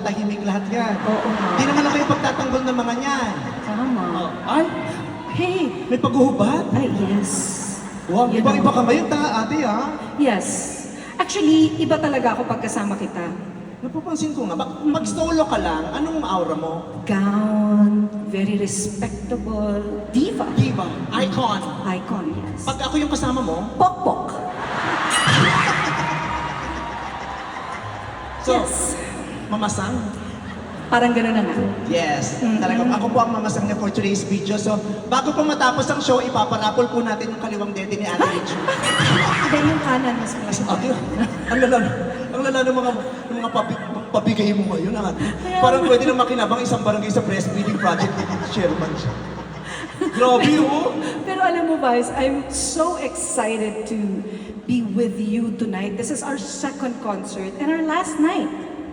tatahimik lahat yan. Oo nga. Hindi naman lang kayo pagtatanggol ng mga yan. Tama. Ay, Hey! may paghuhubad? Ay, yes. Wow, You ibang-iba know. ka ngayon, ate, ha? Yes. Actually, iba talaga ako pagkasama kita. Napapansin ko nga, pag solo ka lang, anong aura mo? Gown, very respectable, diva. Diva, icon. Icon, yes. Pag ako yung kasama mo, Pokpok. so, Yes. mamasang. Parang gano'n na nga. Yes, talagang ako po ang mamasang niya for today's video. So, bago po matapos ang show, ipaparapol po natin yung kaliwang dede ni Ate Rich. Hindi yung kanan, mas malaki. Ate, ang lala ng mga pabigay mo ngayon, ate. Parang pwede na makinabang isang barangay sa breastfeeding project ni Chairman siya. Grabe, oh! Pero alam mo, Vice, I'm so excited to be with you tonight. This is our second concert and our last night.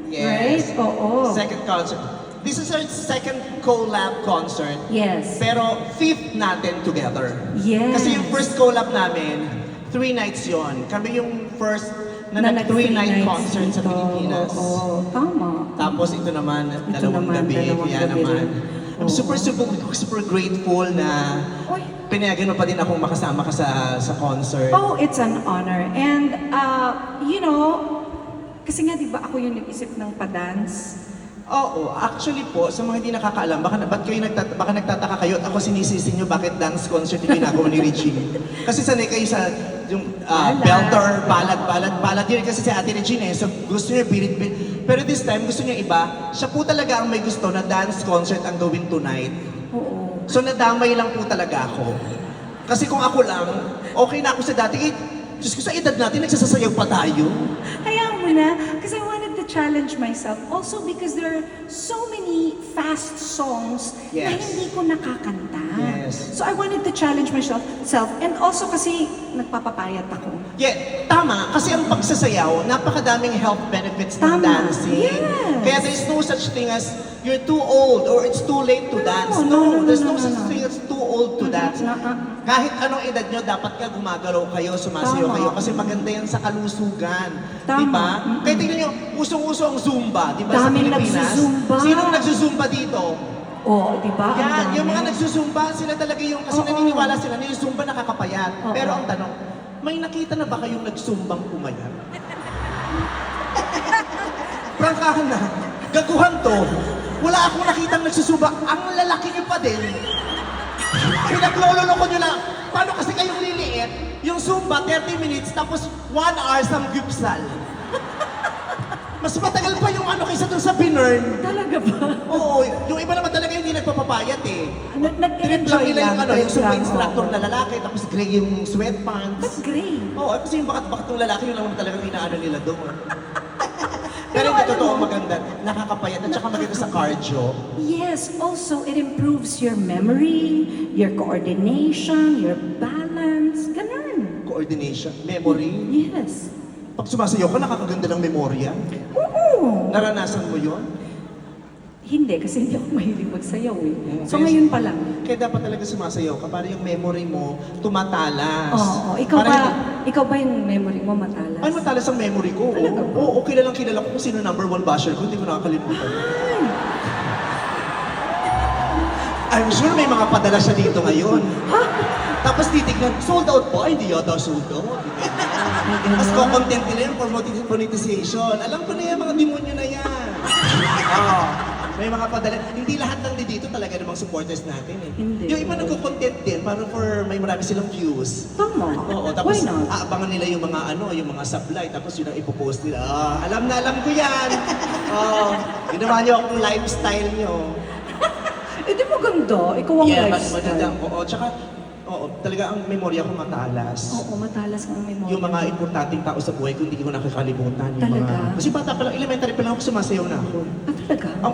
Yes. Right? Oo. Second concert. This is our second collab concert. Yes. Pero fifth natin together. Yes. Kasi yung first collab namin, 3 nights yon. Kami yung first na nag 3-night concert sa dito. Pilipinas. Oo, tama. Tapos ito naman, dalawang naman, gabi. dalawang Kaya gabi naman, rin. I'm Oo. super grateful na Oy. pinayagan mo pa din akong makasama ka sa concert. Oh, it's an honor. And, you know, kasi nga, di ba ako yung nag-isip ng pa-dance? Oo, actually po, sa mga hindi nakakaalam, baka nagtataka kayo at ako sinisisi nyo bakit dance concert yung ginagawa ni Regine. Kasi sanay kayo sa yung belter, balad yun kasi si Ate Regine so gusto niya birit. Pero this time, gusto niya iba. Siya po talaga ang may gusto na dance concert ang gawin tonight. Oo. So nadamay lang po talaga ako. Kasi kung ako lang, okay na ako sa dati. Diyos ko, sa edad natin, nagsasasayaw pa tayo. Hayaan mo na, kasi I wanted to challenge myself. Also because there are so many fast songs na Yes. hindi ko nakakanta. Yes. So I wanted to challenge myself. And also kasi nagpapapayat ako. Yeah, tama. Kasi ang pagsasayaw, napakadaming health benefits ng Tama. dancing. Yes. Kaya there's no such thing as you're too old or it's too late to dance. no, There's no, no such no. thing as too old to dance. Kahit anong edad nyo, dapat ka gumagalaw kayo, sumasayaw Tama. kayo. Kasi maganda yan sa kalusugan. Tama. Diba? Kaya tingnan nyo, usong-uso ang Zumba. Diba sa Daming Pilipinas? nagsusumba. Sinong nagsusumba dito? Oo, di ba? Ang Yan, dami. yung mga nagsusumba, sila talaga yung, kasi Oo. naniniwala sila na yung Zumba nakakapayat. Oo. Pero ang tanong, may nakita na ba kayong nagsumbang pumayat? Prangkahan na, gaguhan to. Wala akong nakitang nagsusumba. Ang lalaki niyo pa din. Pinaglololoko nyo lang. Paano kasi kayong liliit? Yung Zumba, 30 minutes, tapos 1 hour sa gypsal. Mas matagal pa yung ano kaysa dun sa binurn. Talaga ba? Oo, yung iba naman talaga hindi nagpapapayat eh. Trip lang Nag-enjoy nila yung ano, yung trip super lang, instructor oo. na lalaki, tapos gray yung sweatpants. That's great. Oo, kasi yung bakat-bakat ng lalaki, yun lang naman talagang inaano nila doon. Pero Pero hindi alam totoo mo- maganda, nakakapayat at saka maganda sa cardio. Yes, also it improves your memory, your coordination, your balance. Ganun. Coordination, memory. Yes. Pag sumasayaw ka, nakakaganda ng memorya. Oo. Naranasan mo yun? Hindi, kasi hindi ako mahilig magsayaw eh. So Kaya- ngayon pa lang. Kaya dapat talaga sumasayaw ka para yung memory mo tumatalas. Oo. Ikaw Para ba, hindi- ikaw ba yung memory mo matalas? Ay, matalas ang memory ko. Talaga ba? Oo, kilalang kilala ko kung sino number 1 basher ko, hindi ko nakakalimutan. I'm sure may mga padala siya dito ngayon. Tapos titignan, sold out po? Ay, hindi yata sold out. Tapos ko-content nila yun for monetization. Alam ko na yan, mga demonyo na yan. May mga padala. Hindi lahat ng dito talaga namang supporters natin eh. Hindi. Yung iba nagko-content din, para for may marami silang views. Tama. Oo, tapos Why not? aabangan nila yung mga yung mga supply, tapos yun ang ipopost nila. Alam na alam ko yan. Ginawa niyo akong lifestyle niyo. Eh di maganda. Ikaw ang Yeah, mas lifestyle. maganda. Oo, tsaka, talaga ang memorya ko matalas. Oo, matalas ang memory. Yung mga importanteng tao sa buhay ko, hindi ko nakakalimutan. Yung Talaga? Mga, kasi bata pa lang, elementary pa lang ako, sumasayaw na ako. Ah, talaga? Ang